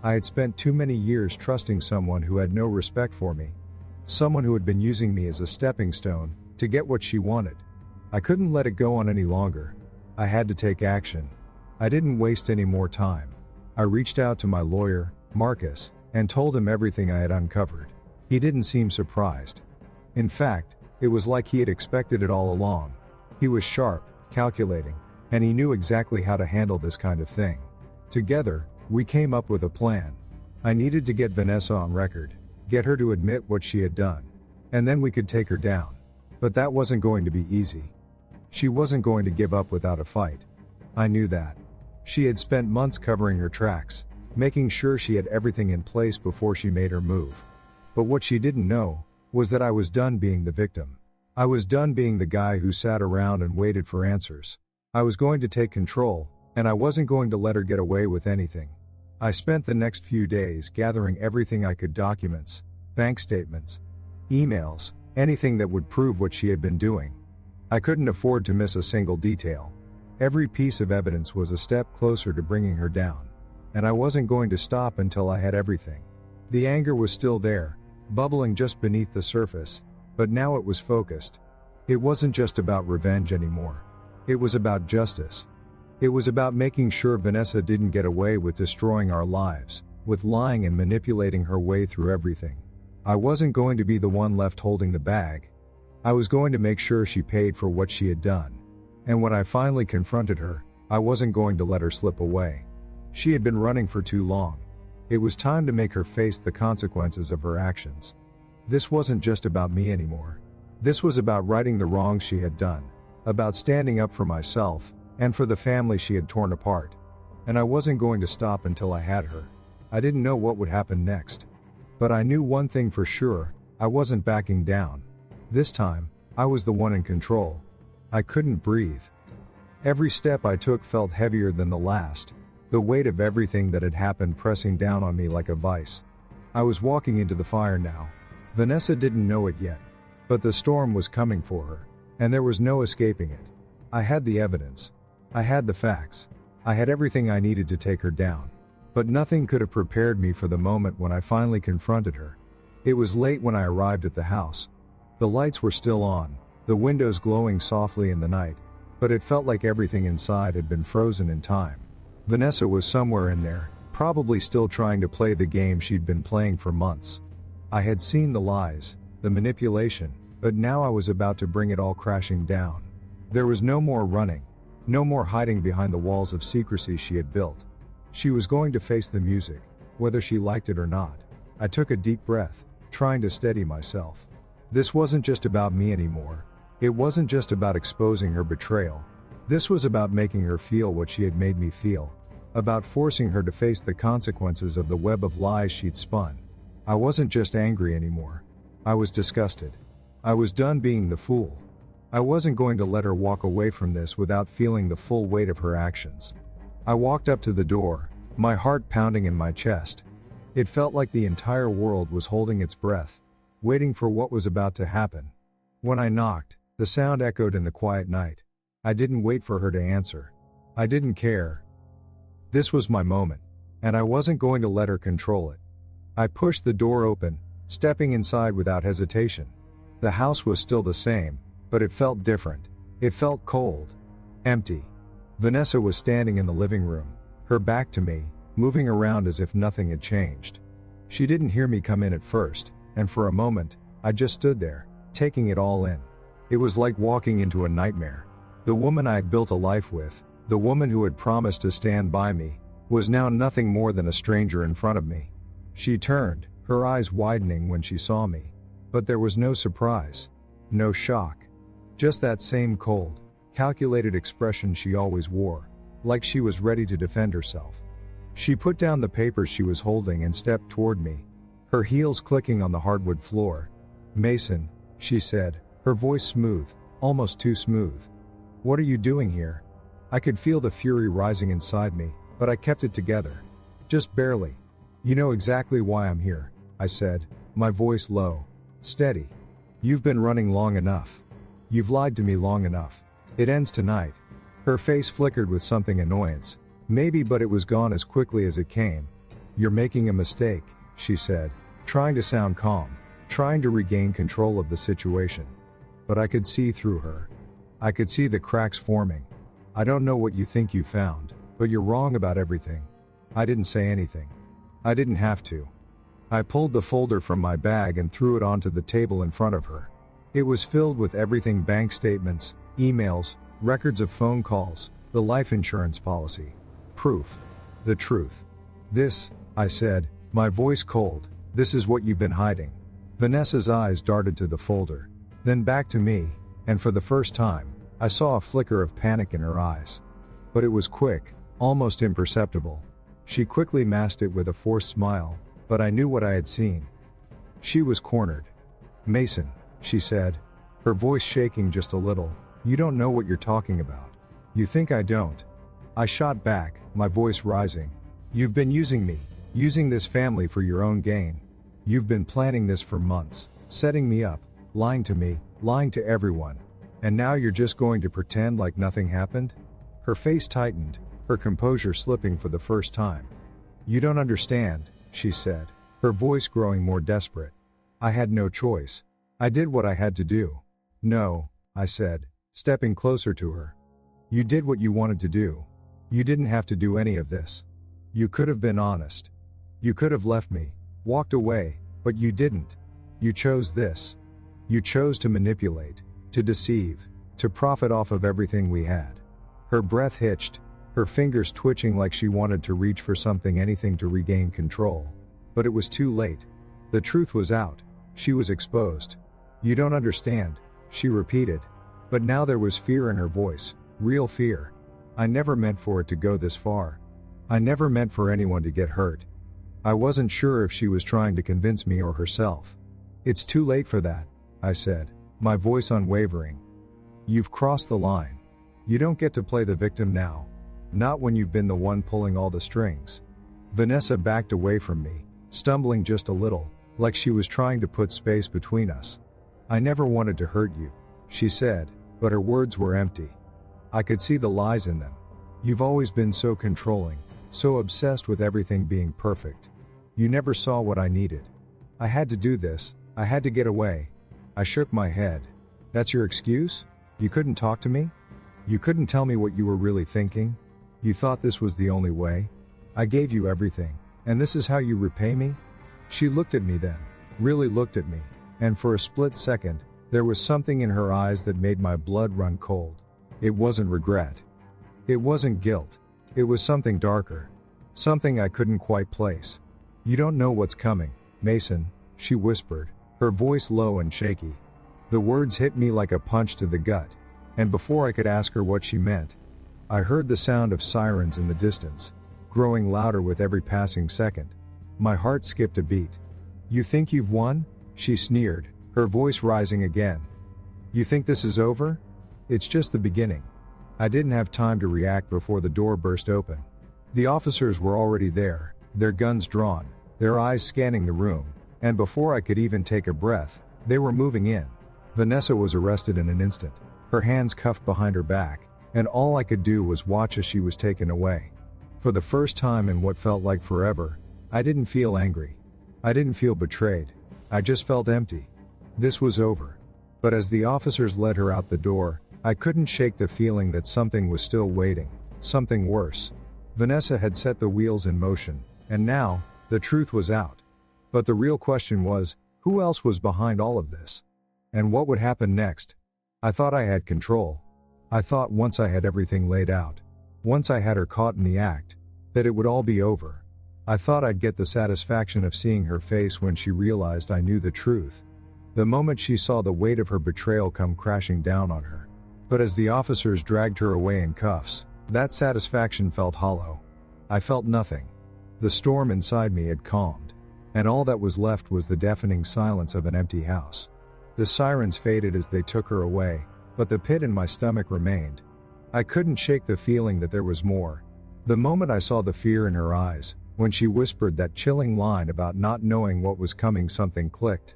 I had spent too many years trusting someone who had no respect for me. Someone who had been using me as a stepping stone to get what she wanted. I couldn't let it go on any longer. I had to take action. I didn't waste any more time. I reached out to my lawyer, Marcus, and told him everything I had uncovered. He didn't seem surprised. In fact, it was like he had expected it all along. He was sharp, calculating, and he knew exactly how to handle this kind of thing. Together, we came up with a plan. I needed to get Vanessa on record, get her to admit what she had done, and then we could take her down. But that wasn't going to be easy. She wasn't going to give up without a fight. I knew that. She had spent months covering her tracks, making sure she had everything in place before she made her move. But what she didn't know was that I was done being the victim. I was done being the guy who sat around and waited for answers. I was going to take control, and I wasn't going to let her get away with anything. I spent the next few days gathering everything I could: documents, bank statements, emails, anything that would prove what she had been doing. I couldn't afford to miss a single detail. Every piece of evidence was a step closer to bringing her down, and I wasn't going to stop until I had everything. The anger was still there, bubbling just beneath the surface, but now it was focused. It wasn't just about revenge anymore. It was about justice. It was about making sure Vanessa didn't get away with destroying our lives, with lying and manipulating her way through everything. I wasn't going to be the one left holding the bag. I was going to make sure she paid for what she had done. And when I finally confronted her, I wasn't going to let her slip away. She had been running for too long. It was time to make her face the consequences of her actions. This wasn't just about me anymore. This was about righting the wrongs she had done, about standing up for myself, and for the family she had torn apart. And I wasn't going to stop until I had her. I didn't know what would happen next. But I knew one thing for sure: I wasn't backing down. This time, I was the one in control. I couldn't breathe. Every step I took felt heavier than the last, the weight of everything that had happened pressing down on me like a vice. I was walking into the fire now. Vanessa didn't know it yet, but the storm was coming for her, and there was no escaping it. I had the evidence. I had the facts. I had everything I needed to take her down. But nothing could have prepared me for the moment when I finally confronted her. It was late when I arrived at the house. The lights were still on, the windows glowing softly in the night, but it felt like everything inside had been frozen in time. Vanessa was somewhere in there, probably still trying to play the game she'd been playing for months. I had seen the lies, the manipulation, but now I was about to bring it all crashing down. There was no more running, no more hiding behind the walls of secrecy she had built. She was going to face the music, whether she liked it or not. I took a deep breath, trying to steady myself. This wasn't just about me anymore. It wasn't just about exposing her betrayal. This was about making her feel what she had made me feel, about forcing her to face the consequences of the web of lies she'd spun. I wasn't just angry anymore. I was disgusted. I was done being the fool. I wasn't going to let her walk away from this without feeling the full weight of her actions. I walked up to the door, my heart pounding in my chest. It felt like the entire world was holding its breath, waiting for what was about to happen. When I knocked, the sound echoed in the quiet night. I didn't wait for her to answer. I didn't care. This was my moment, and I wasn't going to let her control it. I pushed the door open, stepping inside without hesitation. The house was still the same, but it felt different. It felt cold. Empty. Vanessa was standing in the living room, her back to me, moving around as if nothing had changed. She didn't hear me come in at first, and for a moment, I just stood there, taking it all in. It was like walking into a nightmare. The woman I had built a life with, the woman who had promised to stand by me, was now nothing more than a stranger in front of me. She turned, her eyes widening when she saw me. But there was no surprise, no shock. Just that same cold, calculated expression she always wore, like she was ready to defend herself. She put down the papers she was holding and stepped toward me, her heels clicking on the hardwood floor. "Mason," she said, her voice smooth, almost too smooth. "What are you doing here?" I could feel the fury rising inside me, but I kept it together. Just barely. "You know exactly why I'm here," I said, my voice low, steady. "You've been running long enough. You've lied to me long enough. It ends tonight." Her face flickered with something annoyance. Maybe, but it was gone as quickly as it came. "You're making a mistake," she said, trying to sound calm, trying to regain control of the situation. But I could see through her. I could see the cracks forming. "I don't know what you think you found, but you're wrong about everything." I didn't say anything. I didn't have to. I pulled the folder from my bag and threw it onto the table in front of her. It was filled with everything: bank statements, emails, records of phone calls, the life insurance policy. Proof. The truth. "This," I said, my voice cold, "this is what you've been hiding." Vanessa's eyes darted to the folder, then back to me, and for the first time, I saw a flicker of panic in her eyes. But it was quick, almost imperceptible. She quickly masked it with a forced smile, but I knew what I had seen. She was cornered. "Mason," she said, her voice shaking just a little, "you don't know what you're talking about." "You think I don't?" I shot back, my voice rising. "You've been using me, using this family for your own gain. You've been planning this for months, setting me up, lying to me, lying to everyone. And now you're just going to pretend like nothing happened?" Her face tightened, her composure slipping for the first time. "You don't understand," she said, her voice growing more desperate. "I had no choice. I did what I had to do." "No," I said, stepping closer to her. "You did what you wanted to do. You didn't have to do any of this. You could have been honest. You could have left me, walked away, but you didn't. You chose this. You chose to manipulate, to deceive, to profit off of everything we had." Her breath hitched, her fingers twitching like she wanted to reach for something, anything to regain control. But it was too late. The truth was out. She was exposed. "You don't understand," she repeated. But now there was fear in her voice, real fear. "I never meant for it to go this far. I never meant for anyone to get hurt." I wasn't sure if she was trying to convince me or herself. "It's too late for that," I said, my voice unwavering. "You've crossed the line. You don't get to play the victim now. Not when you've been the one pulling all the strings." Vanessa backed away from me, stumbling just a little, like she was trying to put space between us. "I never wanted to hurt you," she said, but her words were empty. I could see the lies in them. "You've always been so controlling, so obsessed with everything being perfect. You never saw what I needed. I had to do this, I had to get away." I shook my head. That's your excuse? You couldn't talk to me? You couldn't tell me what you were really thinking? You thought this was the only way? I gave you everything, and this is how you repay me? She looked at me then, really looked at me, and for a split second, there was something in her eyes that made my blood run cold. It wasn't regret. It wasn't guilt. It was something darker. Something I couldn't quite place. You don't know what's coming, Mason, she whispered, her voice low and shaky. The words hit me like a punch to the gut, and before I could ask her what she meant, I heard the sound of sirens in the distance, growing louder with every passing second. My heart skipped a beat. You think you've won? She sneered, her voice rising again. You think this is over? It's just the beginning. I didn't have time to react before the door burst open. The officers were already there, their guns drawn, their eyes scanning the room, and before I could even take a breath, they were moving in. Vanessa was arrested in an instant, her hands cuffed behind her back, and all I could do was watch as she was taken away. For the first time in what felt like forever, I didn't feel angry. I didn't feel betrayed. I just felt empty. This was over. But as the officers led her out the door, I couldn't shake the feeling that something was still waiting, something worse. Vanessa had set the wheels in motion, and now, the truth was out. But the real question was, who else was behind all of this? And what would happen next? I thought I had control. I thought once I had everything laid out, once I had her caught in the act, that it would all be over. I thought I'd get the satisfaction of seeing her face when she realized I knew the truth. The moment she saw the weight of her betrayal come crashing down on her. But as the officers dragged her away in cuffs, that satisfaction felt hollow. I felt nothing. The storm inside me had calmed, and all that was left was the deafening silence of an empty house. The sirens faded as they took her away, but the pit in my stomach remained. I couldn't shake the feeling that there was more. The moment I saw the fear in her eyes, when she whispered that chilling line about not knowing what was coming, something clicked.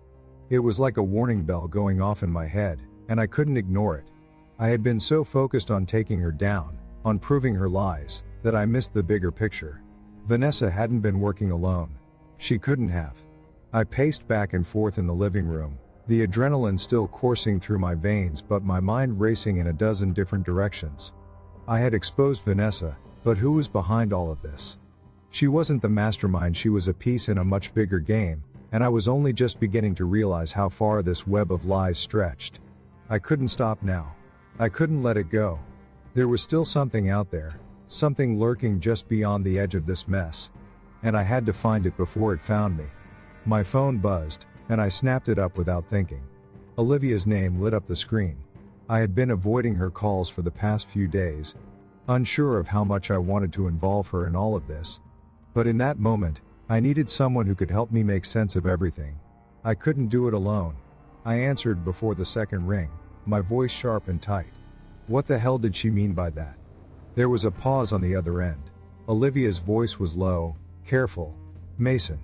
It was like a warning bell going off in my head, and I couldn't ignore it. I had been so focused on taking her down, on proving her lies, that I missed the bigger picture. Vanessa hadn't been working alone. She couldn't have. I paced back and forth in the living room, the adrenaline still coursing through my veins but my mind racing in a dozen different directions. I had exposed Vanessa, but who was behind all of this? She wasn't the mastermind, she was a piece in a much bigger game, and I was only just beginning to realize how far this web of lies stretched. I couldn't stop now. I couldn't let it go. There was still something out there, something lurking just beyond the edge of this mess. And I had to find it before it found me. My phone buzzed, and I snapped it up without thinking. Olivia's name lit up the screen. I had been avoiding her calls for the past few days, unsure of how much I wanted to involve her in all of this. But in that moment, I needed someone who could help me make sense of everything. I couldn't do it alone. I answered before the second ring, my voice sharp and tight. What the hell did she mean by that? There was a pause on the other end. Olivia's voice was low, careful. Mason.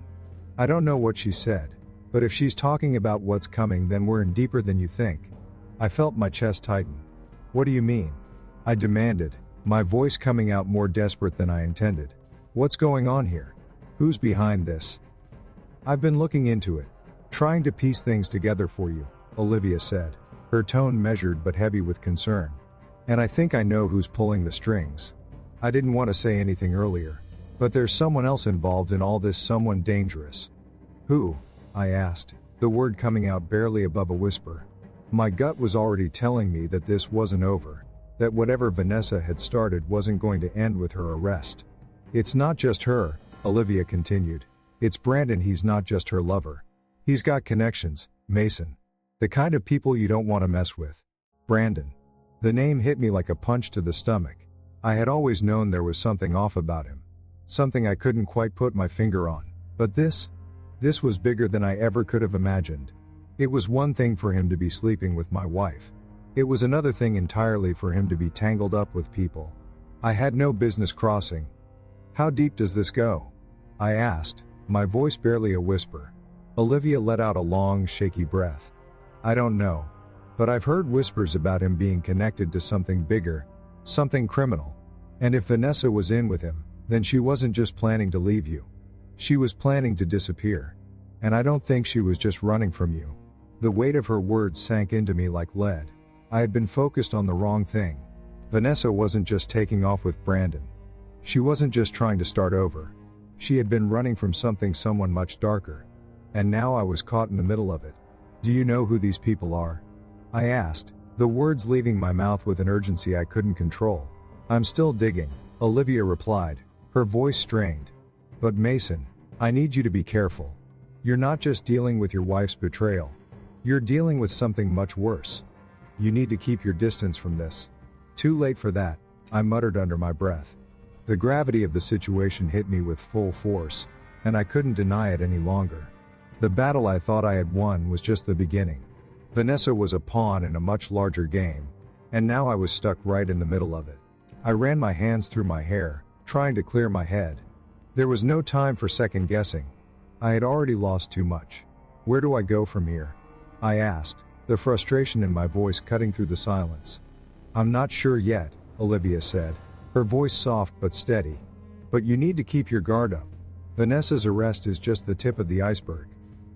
I don't know what she said, but if she's talking about what's coming, then we're in deeper than you think. I felt my chest tighten. What do you mean? I demanded, my voice coming out more desperate than I intended. What's going on here? Who's behind this? I've been looking into it, trying to piece things together for you, Olivia said, her tone measured but heavy with concern. And I think I know who's pulling the strings. I didn't want to say anything earlier, but there's someone else involved in all this, someone dangerous. Who? I asked, the word coming out barely above a whisper. My gut was already telling me that this wasn't over, that whatever Vanessa had started wasn't going to end with her arrest. It's not just her, Olivia continued. It's Brandon. He's not just her lover. He's got connections, Mason. The kind of people you don't want to mess with. Brandon. The name hit me like a punch to the stomach. I had always known there was something off about him. Something I couldn't quite put my finger on. But this was bigger than I ever could have imagined. It was one thing for him to be sleeping with my wife. It was another thing entirely for him to be tangled up with people I had no business crossing. How deep does this go? I asked, my voice barely a whisper. Olivia let out a long, shaky breath. I don't know. But I've heard whispers about him being connected to something bigger, something criminal. And if Vanessa was in with him, then she wasn't just planning to leave you. She was planning to disappear. And I don't think she was just running from you. The weight of her words sank into me like lead. I had been focused on the wrong thing. Vanessa wasn't just taking off with Brandon. She wasn't just trying to start over. She had been running from someone much darker. And now I was caught in the middle of it. Do you know who these people are? I asked, the words leaving my mouth with an urgency I couldn't control. I'm still digging, Olivia replied, her voice strained. But Mason, I need you to be careful. You're not just dealing with your wife's betrayal. You're dealing with something much worse. You need to keep your distance from this. Too late for that, I muttered under my breath. The gravity of the situation hit me with full force, and I couldn't deny it any longer. The battle I thought I had won was just the beginning. Vanessa was a pawn in a much larger game, and now I was stuck right in the middle of it. I ran my hands through my hair, trying to clear my head. There was no time for second guessing. I had already lost too much. Where do I go from here? I asked, the frustration in my voice cutting through the silence. I'm not sure yet, Olivia said, her voice soft but steady. But you need to keep your guard up. Vanessa's arrest is just the tip of the iceberg.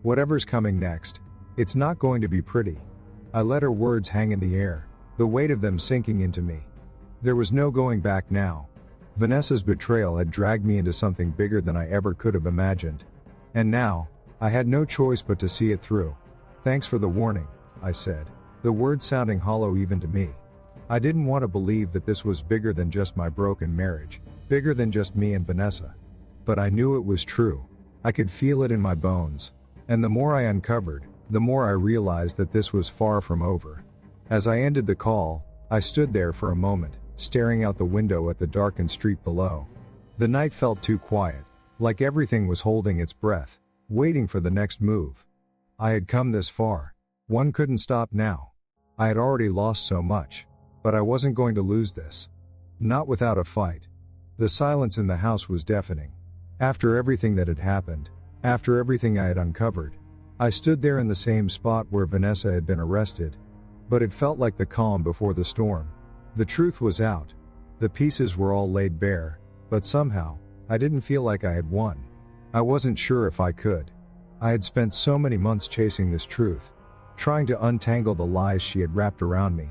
Whatever's coming next, it's not going to be pretty. I let her words hang in the air, the weight of them sinking into me. There was no going back now. Vanessa's betrayal had dragged me into something bigger than I ever could have imagined. And now, I had no choice but to see it through. Thanks for the warning, I said, the words sounding hollow even to me. I didn't want to believe that this was bigger than just my broken marriage, bigger than just me and Vanessa. But I knew it was true. I could feel it in my bones. And the more I uncovered, the more I realized that this was far from over. As I ended the call, I stood there for a moment, staring out the window at the darkened street below. The night felt too quiet, like everything was holding its breath, waiting for the next move. I had come this far. One couldn't stop now. I had already lost so much. But I wasn't going to lose this. Not without a fight. The silence in the house was deafening. After everything that had happened, after everything I had uncovered, I stood there in the same spot where Vanessa had been arrested. But it felt like the calm before the storm. The truth was out. The pieces were all laid bare, but somehow, I didn't feel like I had won. I wasn't sure if I could. I had spent so many months chasing this truth, trying to untangle the lies she had wrapped around me.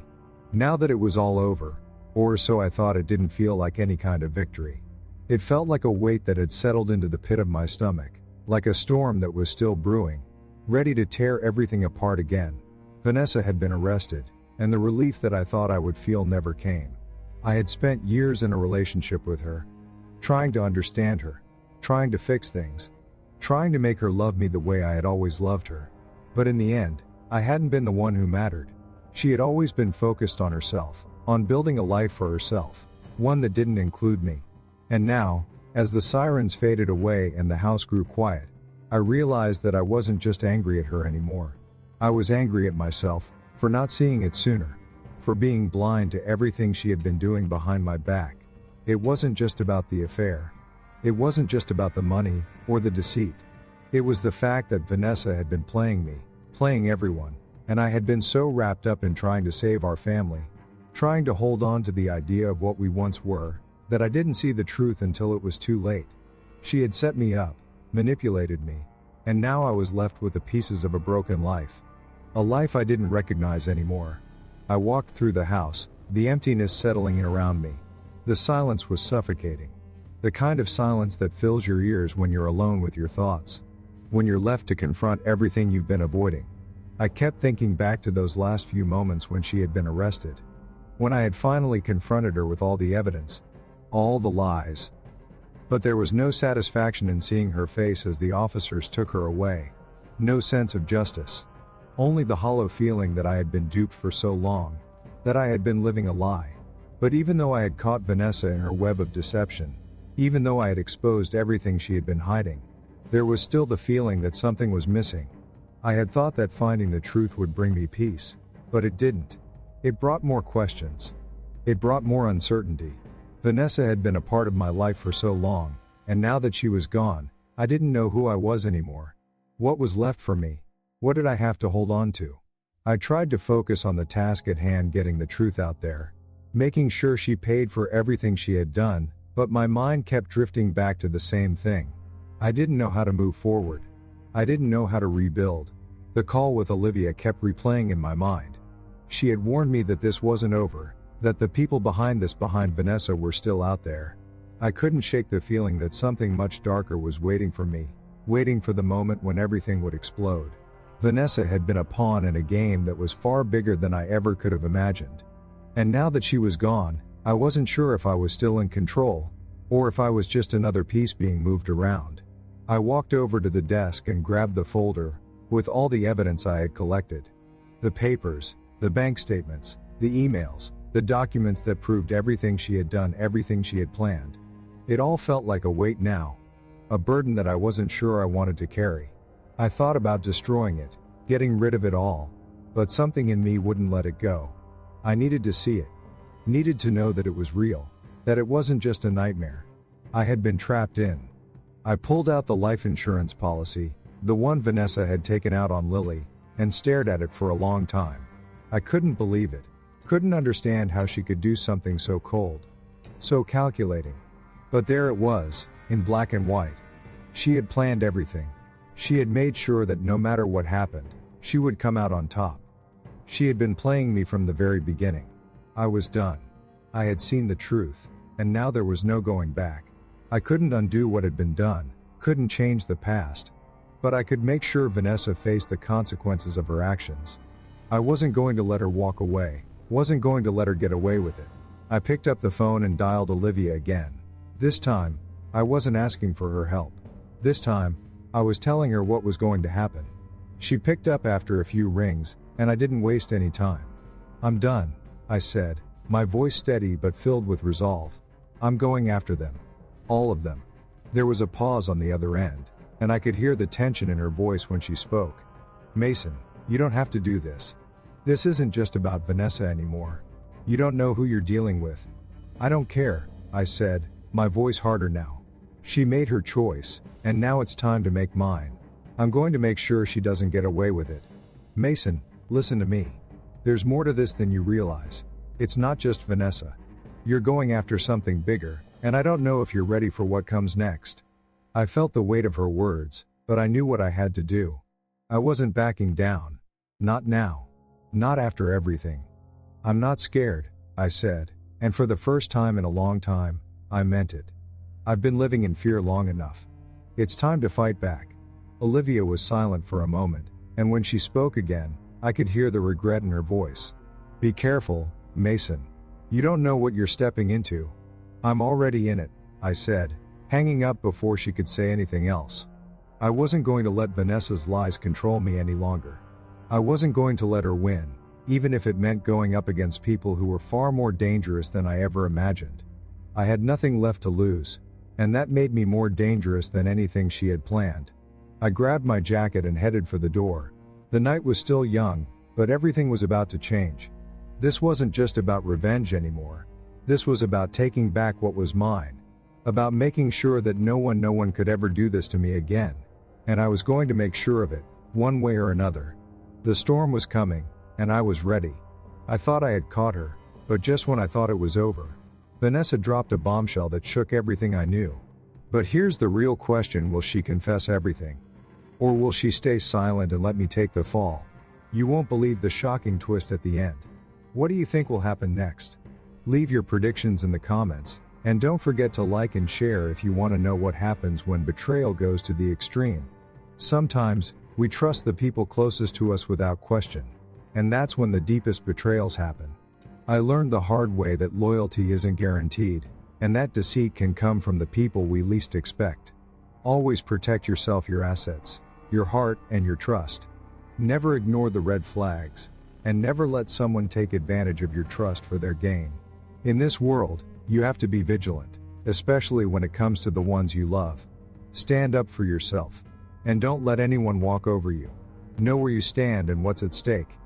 Now that it was all over, or so I thought, it didn't feel like any kind of victory. It felt like a weight that had settled into the pit of my stomach, like a storm that was still brewing, ready to tear everything apart again. Vanessa had been arrested, and the relief that I thought I would feel never came. I had spent years in a relationship with her, trying to understand her, trying to fix things, trying to make her love me the way I had always loved her. But in the end, I hadn't been the one who mattered. She had always been focused on herself, on building a life for herself, one that didn't include me. And now, as the sirens faded away and the house grew quiet, I realized that I wasn't just angry at her anymore. I was angry at myself, for not seeing it sooner, for being blind to everything she had been doing behind my back. It wasn't just about the affair. It wasn't just about the money, or the deceit. It was the fact that Vanessa had been playing me, playing everyone. And I had been so wrapped up in trying to save our family, trying to hold on to the idea of what we once were, that I didn't see the truth until it was too late. She had set me up, manipulated me, and now I was left with the pieces of a broken life. A life I didn't recognize anymore. I walked through the house, the emptiness settling in around me. The silence was suffocating. The kind of silence that fills your ears when you're alone with your thoughts. When you're left to confront everything you've been avoiding. I kept thinking back to those last few moments when she had been arrested. When I had finally confronted her with all the evidence. All the lies. But there was no satisfaction in seeing her face as the officers took her away. No sense of justice. Only the hollow feeling that I had been duped for so long. That I had been living a lie. But even though I had caught Vanessa in her web of deception, even though I had exposed everything she had been hiding, there was still the feeling that something was missing. I had thought that finding the truth would bring me peace, but it didn't. It brought more questions. It brought more uncertainty. Vanessa had been a part of my life for so long, and now that she was gone, I didn't know who I was anymore. What was left for me? What did I have to hold on to? I tried to focus on the task at hand, getting the truth out there, making sure she paid for everything she had done, but my mind kept drifting back to the same thing. I didn't know how to move forward. I didn't know how to rebuild. The call with Olivia kept replaying in my mind. She had warned me that this wasn't over, that the people behind Vanessa were still out there. I couldn't shake the feeling that something much darker was waiting for me, waiting for the moment when everything would explode. Vanessa had been a pawn in a game that was far bigger than I ever could have imagined. And now that she was gone, I wasn't sure if I was still in control, or if I was just another piece being moved around. I walked over to the desk and grabbed the folder, with all the evidence I had collected. The papers, the bank statements, the emails, the documents that proved everything she had done, everything she had planned. It all felt like a weight now. A burden that I wasn't sure I wanted to carry. I thought about destroying it, getting rid of it all, but something in me wouldn't let it go. I needed to see it. Needed to know that it was real, that it wasn't just a nightmare I had been trapped in. I pulled out the life insurance policy, the one Vanessa had taken out on Lily, and stared at it for a long time. I couldn't believe it. Couldn't understand how she could do something so cold, so calculating. But there it was, in black and white. She had planned everything. She had made sure that no matter what happened, she would come out on top. She had been playing me from the very beginning. I was done. I had seen the truth, and now there was no going back. I couldn't undo what had been done, couldn't change the past, but I could make sure Vanessa faced the consequences of her actions. I wasn't going to let her walk away, wasn't going to let her get away with it. I picked up the phone and dialed Olivia again. This time, I wasn't asking for her help. This time, I was telling her what was going to happen. She picked up after a few rings, and I didn't waste any time. "I'm done," I said, my voice steady but filled with resolve. "I'm going after them. All of them." There was a pause on the other end, and I could hear the tension in her voice when she spoke. "Mason, you don't have to do this. This isn't just about Vanessa anymore. You don't know who you're dealing with." "I don't care," I said, my voice harder now. "She made her choice, and now it's time to make mine. I'm going to make sure she doesn't get away with it. Mason, listen to me. There's more to this than you realize. It's not just Vanessa. You're going after something bigger, and I don't know if you're ready for what comes next." I felt the weight of her words, but I knew what I had to do. I wasn't backing down. Not now. Not after everything. "I'm not scared," I said, and for the first time in a long time, I meant it. I've been living in fear long enough. It's time to fight back. Olivia was silent for a moment, and when she spoke again, I could hear the regret in her voice. "Be careful, Mason. You don't know what you're stepping into." "I'm already in it," I said, hanging up before she could say anything else. I wasn't going to let Vanessa's lies control me any longer. I wasn't going to let her win, even if it meant going up against people who were far more dangerous than I ever imagined. I had nothing left to lose, and that made me more dangerous than anything she had planned. I grabbed my jacket and headed for the door. The night was still young, but everything was about to change. This wasn't just about revenge anymore. This was about taking back what was mine. About making sure that no one could ever do this to me again. And I was going to make sure of it, one way or another. The storm was coming, and I was ready. I thought I had caught her, but just when I thought it was over, Vanessa dropped a bombshell that shook everything I knew. But here's the real question: will she confess everything? Or will she stay silent and let me take the fall? You won't believe the shocking twist at the end. What do you think will happen next? Leave your predictions in the comments, and don't forget to like and share if you want to know what happens when betrayal goes to the extreme. Sometimes, we trust the people closest to us without question, and that's when the deepest betrayals happen. I learned the hard way that loyalty isn't guaranteed, and that deceit can come from the people we least expect. Always protect yourself, your assets, your heart, and your trust. Never ignore the red flags, and never let someone take advantage of your trust for their gain. In this world, you have to be vigilant, especially when it comes to the ones you love. Stand up for yourself, and don't let anyone walk over you. Know where you stand and what's at stake.